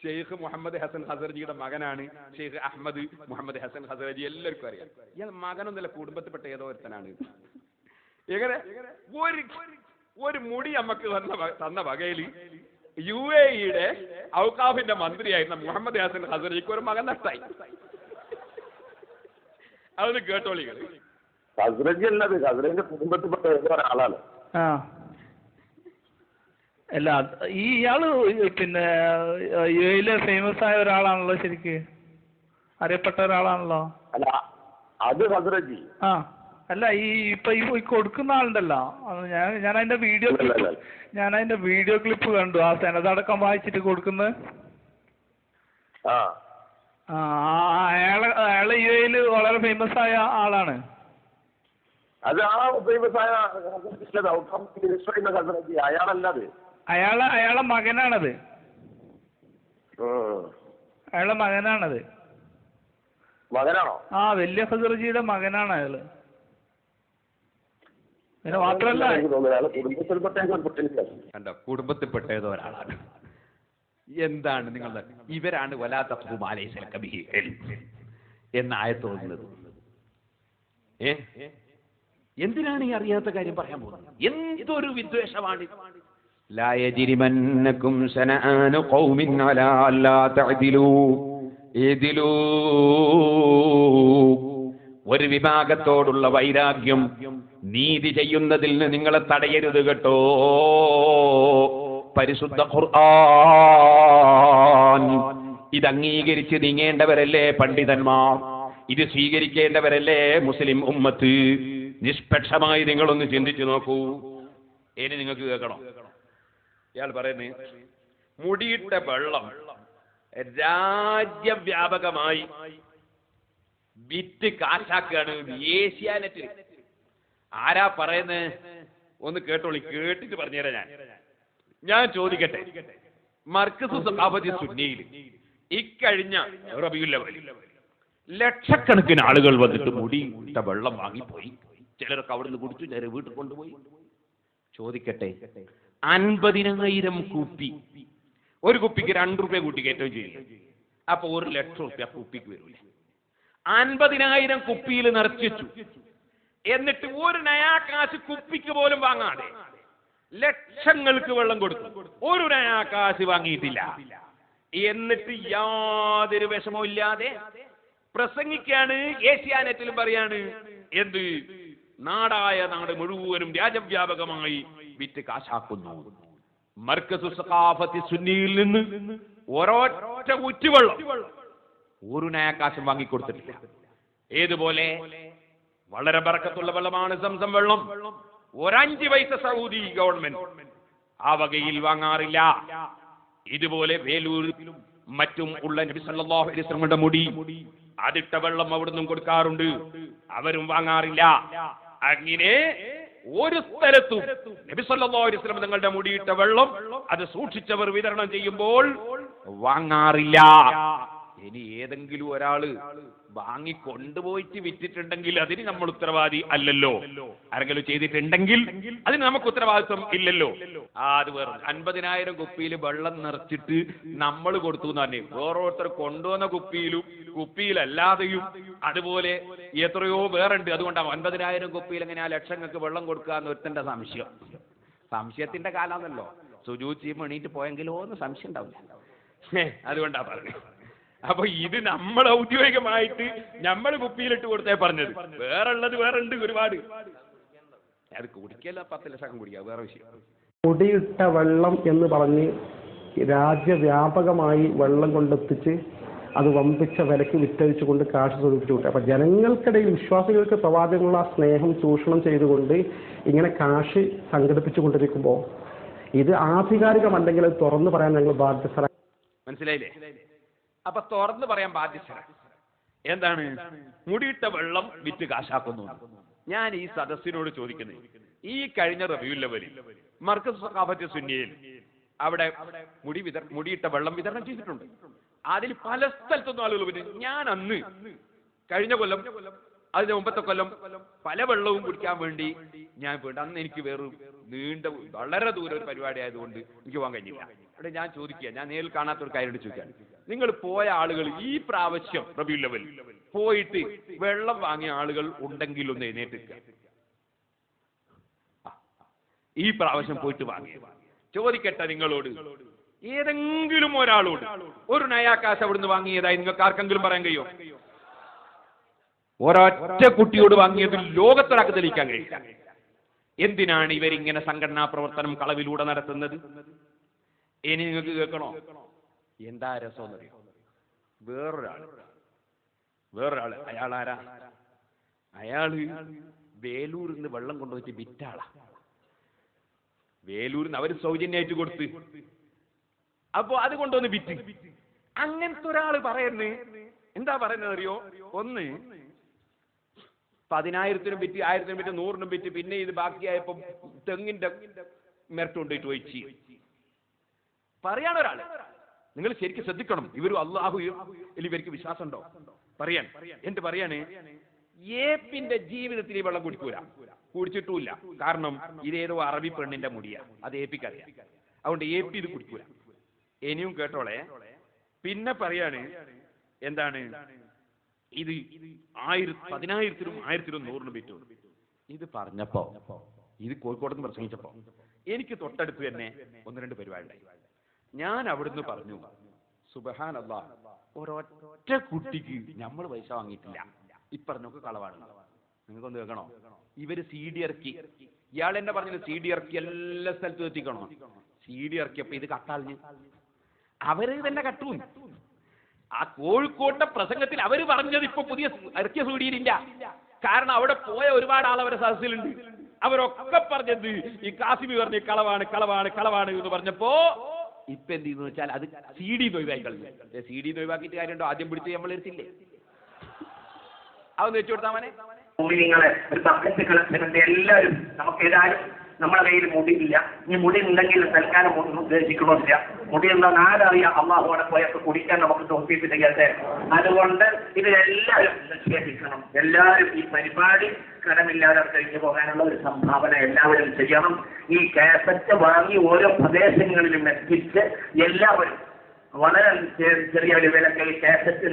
ഷെയ്ഖ് മുഹമ്മദ് ഹസൻ ഹസറജിയുടെ മകനാണ് ഷെയ്ഖ് അഹമ്മദ് മുഹമ്മദ് ഹസൻ ഹസറജി. എല്ലാവർക്കും അറിയാം. ഇയാൾ മകനൊന്നുമില്ല, കുടുംബത്തിൽപ്പെട്ട ഏതോ ഒരുത്തനാണ്. എങ്ങനെ ഒരു മുടി നമുക്ക് തന്ന വകയിൽ UAE-യുടെ ഔക്കാഫിന്റെ മന്ത്രിയായിരുന്ന മുഹമ്മദ് ഹസൻ ഹസറജിക്ക് ഒരു മകൻ നഷ്ടായി. അതൊന്ന് കേട്ടോളികൾ. ഹസറജി അല്ലത്, ഹസറജിന്റെ കുടുംബത്തിൽപ്പെട്ട ഏതോ ഒരാളാണ്. അല്ല, ഇയാള് പിന്നെ UAE-യിലെ ഫേമസ് ആയ ഒരാളാണല്ലോ, ശരിക്ക് അറിയപ്പെട്ട ഒരാളാണല്ലോ. അല്ല, അത് ഹസറജി. അല്ല, ഇപ്പൊ കൊടുക്കുന്ന ആളുണ്ടല്ലോ, ഞാൻ അതിന്റെ വീഡിയോ ക്ലിപ്പ് കണ്ടു. ആ സെനതടക്കം വായിച്ചിട്ട് കൊടുക്കുന്നത്. അയാള് UAE-യിൽ വളരെ ഫേമസ് ആയ ആളാണ്. അത് ആ ഫേമസ് ആയ ഹസറജി അയാളല്ലത്. അയാളെ മകനാണത്. മകനാണോ? വലിയ ഹസറജിയുടെ മകനാണ് അയാള്. പിന്നെ മാത്രല്ല കുടുംബത്തിൽപ്പെട്ട ഏതോ ഒരാളാണ്. എന്താണ് നിങ്ങളുടെ ഇവരാണ് എന്ന ആയത്ത് തോന്നുന്നത്. എന്തിനാണ് ഈ അറിയാത്ത കാര്യം പറയാൻ പോകുന്നത്? എന്തൊരു വിദ്വേഷമാണ്. ലാ യജ്രിമന്നകും ശനആനു ഖൗമിൻ അലാ അല്ലാ തഅദിലൂ ഇദിലൂ. ഒരു വിഭാഗത്തോടുള്ള വൈരാഗ്യം നീതി ചെയ്യുന്നതിൽ നിന്ന് നിങ്ങളെ തടയരുത് കേട്ടോ. പരിശുദ്ധ ഖുർആൻ ഇത് അംഗീകരിച്ച് നീങ്ങേണ്ടവരല്ലേ പണ്ഡിതന്മാർ, ഇത് സ്വീകരിക്കേണ്ടവരല്ലേ മുസ്ലിം ഉമ്മത്ത്. നിഷ്പക്ഷമായി നിങ്ങളൊന്ന് ചിന്തിച്ചു നോക്കൂ. ഇനി നിങ്ങൾക്ക് കേൾക്കണം. ഇയാൾ പറയുന്നത് മുടിയിട്ട വെള്ളം രാജ്യവ്യാപകമായി വിറ്റ് കാശാക്കുകയാണ് ഏഷ്യാനെറ്റിൽ. ആരാ പറയുന്നത്? ഒന്ന് കേട്ടോളി, കേട്ടിട്ട് പറഞ്ഞുതരാം. ഞാൻ ചോദിക്കട്ടെ, മർക്കസ് സഖാഫത്തി സുന്നിയിൽ ഇക്കഴിഞ്ഞ റബീഉൽ അവ്വൽ ലക്ഷക്കണക്കിന് ആളുകൾ വന്നിട്ട് മുടിയിട്ട വെള്ളം വാങ്ങിപ്പോയി. ചിലരൊക്കെ അവിടെ നിന്ന് കുടിച്ചു, ചിലർ വീട്ടിൽ കൊണ്ടുപോയി. ചോദിക്കട്ടെ, 50,000 കുപ്പി, ഒരു കുപ്പിക്ക് 2 രൂപ കൂട്ടി കയറ്റവും ചെയ്യില്ല. അപ്പൊ 1,00,000 രൂപ കുപ്പിക്ക് വരൂലേ? 50,000 കുപ്പിയിൽ നിറച്ചു. എന്നിട്ട് ഒരു നയാ കാശ് കുപ്പിക്ക് പോലും വാങ്ങാതെ ലക്ഷങ്ങൾക്ക് വെള്ളം കൊടുത്തു. ഒരു നയാ കാശ് വാങ്ങിയിട്ടില്ല. എന്നിട്ട് യാതൊരു വിഷമവും ഇല്ലാതെ പ്രസംഗിക്കാണ്. ഏഷ്യാനെറ്റിലും പറയാണ് എന്ത്? നാടായ നാട് മുഴുവനും രാജ്യവ്യാപകമായി വിറ്റ് കാശാക്കുന്നു. മർക്കസു സഖാഫത്തി സുന്നിയിൽ നിന്ന് ഒരൊറ്റ ഉറ്റുവെള്ളം ഒരു നയാകാശം വാങ്ങിക്കൊടുത്തിട്ടില്ല. ഏതുപോലെ വളരെ ബർക്കത്തുള്ള വെള്ളമാണ് സംസം വെള്ളം. 5 പൈസ സൗദി ഗവൺമെന്റ് ആ വകയിൽ വാങ്ങാറില്ല. ഇതുപോലെ വേലൂരിലും മറ്റും ഉള്ള നബി സല്ലല്ലാഹു അലൈഹി വസല്ലമയുടെ മുടി അതിട്ട വെള്ളം അവിടുന്ന് കൊടുക്കാറുണ്ട്, അവരും വാങ്ങാറില്ല. അങ്ങനെ ഒരു സ്ഥലത്തും നബി സല്ലല്ലാഹു അലൈഹി വസല്ലം തങ്ങളുടെ മുടിയിട്ട വെള്ളം അത് സൂക്ഷിച്ചവർ വിതരണം ചെയ്യുമ്പോൾ വാങ്ങാറില്ല. ഇനി ഏതെങ്കിലും ഒരാള് വാങ്ങി കൊണ്ടുപോയിട്ട് വിറ്റിട്ടുണ്ടെങ്കിൽ അതിന് നമ്മൾ ഉത്തരവാദി അല്ലല്ലോ. ആരെങ്കിലും ചെയ്തിട്ടുണ്ടെങ്കിൽ അതിന് നമുക്ക് ഉത്തരവാദിത്വം ഇല്ലല്ലോ. അത് വേറെ 50,000 കുപ്പിയിൽ വെള്ളം നിറച്ചിട്ട് നമ്മൾ കൊടുത്തു എന്ന് തന്നെ. ഓരോരുത്തർ കൊണ്ടുവന്ന കുപ്പിയിലും കുപ്പിയിലല്ലാതെയും അതുപോലെ എത്രയോ വേറുണ്ട്. അതുകൊണ്ടാണ് 50,000 കുപ്പിയിൽ എങ്ങനെ ലക്ഷങ്ങൾക്ക് വെള്ളം കൊടുക്കുക എന്ന് ഒരുത്തന്റെ സംശയം. സംശയത്തിന്റെ കാലാണല്ലോ. സുജൂദ് ചെയ്യുമ്പോൾ എണീറ്റ് പോയെങ്കിലോ എന്ന് സംശയം ഉണ്ടാവില്ല. അതുകൊണ്ടാ പറഞ്ഞത്. അപ്പൊ ഇത് നമ്മൾ ഔദ്യോഗികമായിട്ട് നമ്മൾ കുപ്പിയിലിട്ട് കൊടുത്തേ പറഞ്ഞത്. വേറുള്ളത് വേറുണ്ട് ഒരുപാട്. അത് കുടിക്കല്ല 10 ലക്ഷം കുടിക്കുക, വേറെ വിഷയം. മുടിയിട്ട വെള്ളം എന്ന് പറഞ്ഞ് രാജ്യവ്യാപകമായി വെള്ളം കൊണ്ടെത്തിച്ച് അത് വമ്പിച്ച വിലക്ക് വിറ്റഴിച്ചുകൊണ്ട് കാശ് സ്വരൂപിച്ചു കൊടുക്കുക. അപ്പൊ ജനങ്ങൾക്കിടയിൽ വിശ്വാസികൾക്ക് പ്രവാചകനുള്ള സ്നേഹം ചൂഷണം ചെയ്തുകൊണ്ട് ഇങ്ങനെ കാശ് സംഘടിപ്പിച്ചു കൊണ്ടിരിക്കുമ്പോൾ ഇത് ആധികാരികമല്ലെങ്കിൽ അത് തുറന്നു പറയാൻ ഞങ്ങൾ ബാധ്യസ്ഥരാണ്. മനസ്സിലായില്ലേ? അപ്പൊ തുറന്നു പറയാൻ ബാധ്യസ്ഥരാണ്. എന്താണ്? മുടിയിട്ട വെള്ളം വിറ്റ് കാശാക്കുന്നു. ഞാൻ ഈ സദസ്സിനോട് ചോദിക്കുന്നത്, ഈ കഴിഞ്ഞ റബീഉൽ അവ്വലിൽ മർക്കസ് സഖാഫത്തി സുന്നിയിൽ അവിടെ മുടിയിട്ട വെള്ളം വിതരണം ചെയ്തിട്ടുണ്ട്. അതിൽ പല സ്ഥലത്തൊന്നും ആളുകൾ പിന്നെ ഞാൻ അന്ന് കഴിഞ്ഞ കൊല്ലം അതിന് മുമ്പത്തെ കൊല്ലം പല വെള്ളവും കുടിക്കാൻ വേണ്ടി ഞാൻ പോയിട്ട് അന്ന് എനിക്ക് വേറൊരു നീണ്ട വളരെ ദൂരം ഒരു പരിപാടി ആയതുകൊണ്ട് എനിക്ക് പോകാൻ കഴിഞ്ഞില്ല. അവിടെ ഞാൻ ചോദിക്കുക, ഞാൻ നേരിൽ കാണാത്ത ഒരു കാര്യം ചോദിക്കാൻ, നിങ്ങൾ പോയ ആളുകൾ ഈ പ്രാവശ്യം റബീഉൽ അവ്വൽ പോയിട്ട് വെള്ളം വാങ്ങിയ ആളുകൾ ഉണ്ടെങ്കിൽ ഒന്ന് എഴുന്നേറ്റ് ഈ പ്രാവശ്യം പോയിട്ട് വാങ്ങിയ ചോദിക്കട്ടെ നിങ്ങളോട്, ഏതെങ്കിലും ഒരാളോട് ഒരു നയാക്കാശ് അവിടുന്ന് വാങ്ങിയതായി നിങ്ങൾക്ക് ആർക്കെങ്കിലും പറയാൻ കഴിയോ? ഒരൊറ്റ കുട്ടിയോട് വാങ്ങിയത് ലോകത്തൊരാൾക്ക് തെളിയിക്കാൻ കഴിയില്ല. എന്തിനാണ് ഇവരിങ്ങനെ സംഘടനാ പ്രവർത്തനം കളവിലൂടെ നടത്തുന്നത്? ഇനി നിങ്ങൾക്ക് കേൾക്കണോ? എന്താ രസം എന്നറിയോ? വേറൊരാള് അയാളാരാ? അയാള് വേലൂരിൽ നിന്ന് വെള്ളം കൊണ്ടുവച്ച് വിറ്റാളാ. വേലൂരിൽ നിന്ന് അവര് സൗജന്യമായിട്ട് കൊടുത്ത്, അപ്പൊ അത് കൊണ്ടുവന്ന് വിറ്റ്. അങ്ങനത്തെ ഒരാള് പറയുന്നത് എന്താ പറയുന്നത് അറിയോ? ഒന്ന് 10,000-നും വിറ്റ്, 1000-നും വിറ്റ്, 100-നും വിറ്റ്, പിന്നെ ഇത് ബാക്കിയായപ്പോ തെങ്ങിന്റെ മെരട്ട് കൊണ്ടിട്ട് ഒഴിച്ച് പറയാണ് ഒരാള്. നിങ്ങൾ ശരിക്കും ശ്രദ്ധിക്കണം. ഇവരും അള്ളാഹു ഇവർക്ക് വിശ്വാസം ഉണ്ടോ പറയാൻ? എന്നിട്ട് പറയാണ്, ഏപ്പിന്റെ ജീവിതത്തിൽ ഈ വെള്ളം കുടിക്കൂല, കുടിച്ചിട്ടുമില്ല. കാരണം ഇതേതോ അറബി പെണ്ണിന്റെ മുടിയാ, അത് ഏപ്പിക്കറിയാം. അതുകൊണ്ട് ഏപ്പി ഇത് കുടിക്കൂല. ഇനിയും കേട്ടോളെ. പിന്നെ പറയാണ് എന്താണ്, ഇത് 10,000-നും 1,000-നും വിറ്റു. ഇത് പറഞ്ഞപ്പോ, ഇത് കോഴിക്കോട് നിന്ന് പ്രസംഗിച്ചപ്പോ എനിക്ക് തൊട്ടടുത്ത് തന്നെ 1-2 പരിപാടി ഉണ്ടായി. ഞാൻ അവിടുന്ന് പറഞ്ഞു, സുബ്ഹാനല്ലാഹ്, ഒരൊറ്റ കുട്ടിക്ക് നമ്മൾ പൈസ വാങ്ങിയിട്ടില്ല. ഇപ്പറഞ്ഞൊക്കെ കളവാണ്. നിങ്ങൾക്കൊന്ന് കേൾക്കണോ? ഇവര് CD ഇറക്കി. ഇയാൾ എന്നെ പറഞ്ഞത് CD ഇറക്കി എല്ലാ സ്ഥലത്തും എത്തിക്കണോ? CD ഇറക്കിയപ്പോ ഇത് കട്ടാളിഞ്ഞ് അവര് തന്നെ കട്ടു. ആ കോഴിക്കോട്ടെ പ്രസംഗത്തിൽ അവര് പറഞ്ഞത് ഇപ്പൊ പുതിയ ഇറക്കിയ സൂടിയിലില്ല. കാരണം അവിടെ പോയ ഒരുപാട് ആൾ അവരെ സദസ്സിലുണ്ട്. അവരൊക്കെ പറഞ്ഞത് ഈ കാസിമി പറഞ്ഞ കളവാണ് കളവാണ് കളവാണ് എന്ന് പറഞ്ഞപ്പോ ഇപ്പൊ എന്ത് ചെയ്യുന്നു വെച്ചാൽ അത് CD ഒഴിവാക്കി കളഞ്ഞു. CD ഒഴിവാക്കിയിട്ട് കാര്യമുണ്ടോ? ആദ്യം പിടിച്ച് നമ്മൾ എടുത്തില്ലേ? അതൊന്ന് വെച്ചു കൊടുത്താൽ മനെ. ഒരു ബക്കറ്റ് കളക്ഷൻ എല്ലാവരും നമുക്ക് ഏതായാലും നമ്മളെ കയ്യിൽ മുടിയില്ല. ഇനി മുടി ഉണ്ടെങ്കിൽ തൽക്കാലം ഉദ്ദേശിക്കണമില്ല. മുടി ഉണ്ടെന്ന് ആരറിയാം? അള്ളാഹുവിടെ പോയൊക്കെ കുടിക്കാൻ നമുക്ക് തോന്നിപ്പിക്കട്ടെ. അതുകൊണ്ട് ഇതിലെല്ലാവരും നിക്ഷേപിക്കണം. എല്ലാവരും ഈ പരിപാടി കടമില്ലാതെ കഴിഞ്ഞു പോകാനുള്ള ഒരു സംഭാവന എല്ലാവരും ചെയ്യണം. ഈ കാസറ്റ് വാങ്ങി ഓരോ പ്രദേശങ്ങളിലും എത്തിച്ച് എല്ലാവരും വളരെ ചെറിയ ഒരു വിലക്ക് ഈ കാസറ്റ്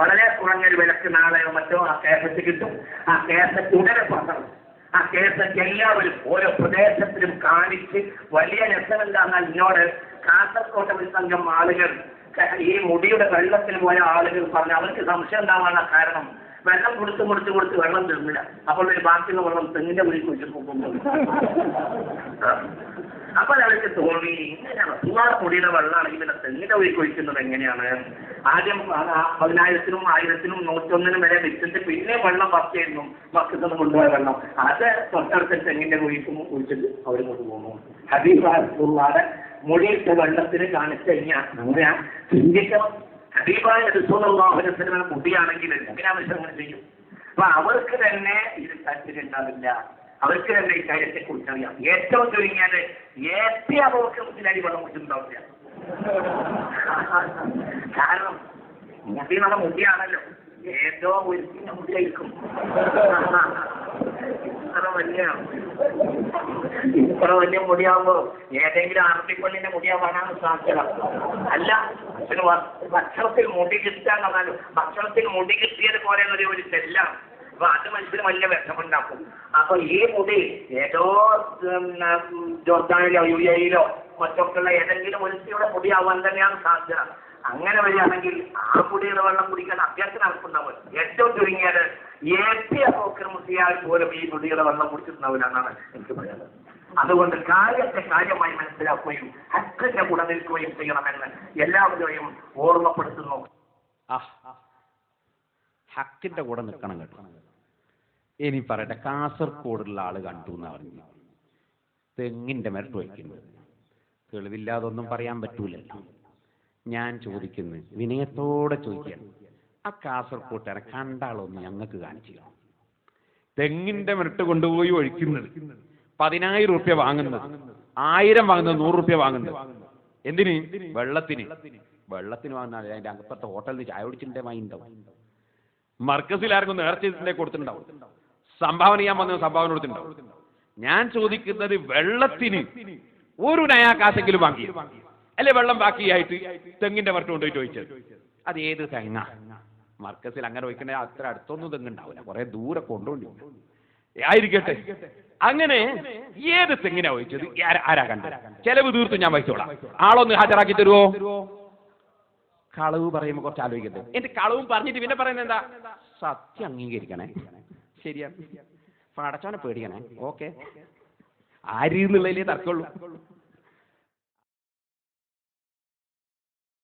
വളരെ കുറഞ്ഞൊരു വിലക്ക് നാളെയോ മറ്റോ ആ കാസറ്റ് കിട്ടും. ആ കാസറ്റ് ഉടനെ പകർന്നു ആ കേസറ്റ് എല്ലാവരും ഓരോ പ്രദേശത്തിലും കാണിച്ച് വലിയ രസമെന്താണെന്നാൽ എന്നോട് കാസർകോട്ടെ ഒരു സംഘം ആളുകൾ ഈ മുടിയുടെ വെള്ളത്തിൽ പോയ ആളുകൾ പറഞ്ഞു അവർക്ക് സംശയം ഉണ്ടാവാനുള്ള കാരണം വെള്ളം കൊടുത്ത് വെള്ളം തീർന്നില്ല. അപ്പോൾ ഒരു ബാക്കിയുള്ള വെള്ളം തെങ്ങിന്റെ മുന്നിൽ കുഴിച്ചു പോകുന്നു. അപ്പോൾ അവർക്ക് തോന്നി ഇങ്ങനെയാണ് ഒരുപാട് മുടിയുടെ വെള്ളമാണെങ്കിൽ പിന്നെ തെങ്ങിന്റെ ഉള്ളിൽ കുഴിക്കുന്നത് എങ്ങനെയാണ്? ആദ്യം 10,000-നും 1,000-നും 101-നും വരെ വിറ്റിട്ട് പിന്നെ വെള്ളം പറിച്ചായിരുന്നു മക്കത്തൊന്നും കൊണ്ടുപോയ വെള്ളം. അത് തൊട്ടടുത്ത തെങ്ങിന്റെ കുഴിച്ചിട്ട് അവർ കൊണ്ടുപോകുന്നു. ഹബീബായുടെ മുടിയിട്ട വെള്ളത്തിന് കാണിച്ചു കഴിഞ്ഞാൽ അങ്ങനെ ചിന്തിക്കണം. ഹബീബായ റസൂലുള്ളാഹി അലൈഹി വസല്ലം മുടിയാണെങ്കിൽ എങ്ങനെയാവശ്യം അങ്ങനെ ചെയ്യും? അപ്പൊ അവർക്ക് തന്നെ ഇത് താല്പര്യമുണ്ടാവില്ല. അവർക്ക് തന്നെ ഈ കാര്യത്തെ കുറിച്ച് അറിയാം. ഏറ്റവും ചുരുങ്ങിയാൽ ഏറ്റവും അവർക്ക് മുന്നിലായി വെള്ളം കുടിച്ചിട്ടുണ്ടാവില്ല. കാരണം മുടി നല്ല മുടിയാണല്ലോ, ഏതോ ഒരു മുടിയായിരിക്കും. ഇത്ര വലിയ മുടിയാകുമ്പോ ഏതെങ്കിലും അറബിപ്പള്ളിന്റെ മുടിയാവാനാണ് സാധ്യത. അല്ല, ഭക്ഷണത്തിൽ മുടി കിട്ടാന്ന് പറഞ്ഞാലും ഭക്ഷണത്തിൽ മുടി കിട്ടിയത് പോലെ ഒരു ചെല്ലാണ്. അപ്പൊ അത് മനുഷ്യന് വലിയ വിഷമുണ്ടാക്കും. അപ്പൊ ഈ മുടി ഏതോ ജോർദാനിലോ UAE-യിലോ മറ്റൊക്കെയുള്ള ഏതെങ്കിലും ഒരുത്തിയുടെ മുടിയാവാൻ തന്നെയാണ് സാധ്യത. അങ്ങനെ വരികയാണെങ്കിൽ ആ മുടിയുടെ വെള്ളം കുടിക്കാൻ അഭ്യർത്ഥന നടക്കുന്നുണ്ടാവും. ഏറ്റവും ചുരുങ്ങിയത് ഏറ്റിയാൽ പോലും ഈ മുടിയുടെ വെള്ളം കുടിച്ചിട്ടുണ്ടാവില്ലെന്നാണ് എനിക്ക് പറയുന്നത്. അതുകൊണ്ട് കാര്യത്തെ കാര്യമായി മനസ്സിലാക്കുകയും ഹക്കിന്റെ കൂടെ നിൽക്കുകയും ചെയ്യണമെന്ന് എല്ലാവരെയും ഓർമ്മപ്പെടുത്തുന്നു. ഹക്കിന്റെ കൂടെ നിൽക്കണം കേട്ടോ. ഇനി പറയട്ടെ, കാസർഗോഡുള്ള ആള് കണ്ടു എന്നാ പറഞ്ഞു തെങ്ങിന്റെ മെരട്ട് വയ്ക്കുന്നത്. തെളിവില്ലാതൊന്നും പറയാൻ പറ്റൂലല്ലോ. ഞാൻ ചോദിക്കുന്നു, വിനയത്തോടെ ചോദിക്കുകയാണ്, ആ കാസർകോട്ടുകാരെ കണ്ടാളൊന്ന് ഞങ്ങൾക്ക് കാണിച്ചു. തെങ്ങിന്റെ മെരട്ട് കൊണ്ടുപോയി ഒഴിക്കുന്നത്, 10,000 റുപ്യ വാങ്ങുന്നത്, 1000 വാങ്ങുന്നത്, 100 റുപ്യ വാങ്ങുന്നത്. എന്തിന്? വെള്ളത്തിന് വാങ്ങുന്ന അതിന്റെ അകപ്പത്തെ ഹോട്ടലിൽ നിന്ന് ചായ കുടിച്ചിട്ടുണ്ടെ വാങ്ങിണ്ടാവും. മർക്കസിൽ ആർക്കും നേർച്ചയെ കൊടുത്തിട്ടുണ്ടാവും. സംഭാവന ചെയ്യാൻ വന്നത് സംഭാവന കൊടുത്തിട്ടുണ്ടാവും. ഞാൻ ചോദിക്കുന്നത് വെള്ളത്തിന് ഒരു നയാക്കാശെങ്കിലും വാങ്ങി അല്ലെ വെള്ളം ബാക്കിയായിട്ട് തെങ്ങിന്റെ മരട്ട് കൊണ്ടുപോയിട്ട് ചോദിച്ചത് അത് ഏത് തെങ്ങ? മർക്കസിൽ അങ്ങനെ വയ്ക്കണേ അത്ര അടുത്തൊന്നും തെങ്ങുണ്ടാവില്ല, കുറെ ദൂരെ കൊണ്ടുപോയി ആയിരിക്കട്ടെ. അങ്ങനെ ഏത് തെങ്ങിനാ ചോദിച്ചത്? ആരാ കണ്ടത്? ചെലവ് തീർത്തു ഞാൻ വഹിച്ചോളാം, ആളൊന്ന് ഹാജരാക്കി തരുമോ? കളവ് പറയുമ്പോൾ കുറച്ച് ആലോചിക്കട്ടെ. എന്റെ കളവും പറഞ്ഞിട്ട് പിന്നെ പറയുന്നത് എന്താ? സത്യം അംഗീകരിക്കണേ, ശരിയാണ്, പടച്ചവനെ പേടിക്കണേ, ഓക്കെ, ആര് എന്നുള്ളതിലേ തർക്കമുള്ളൂ.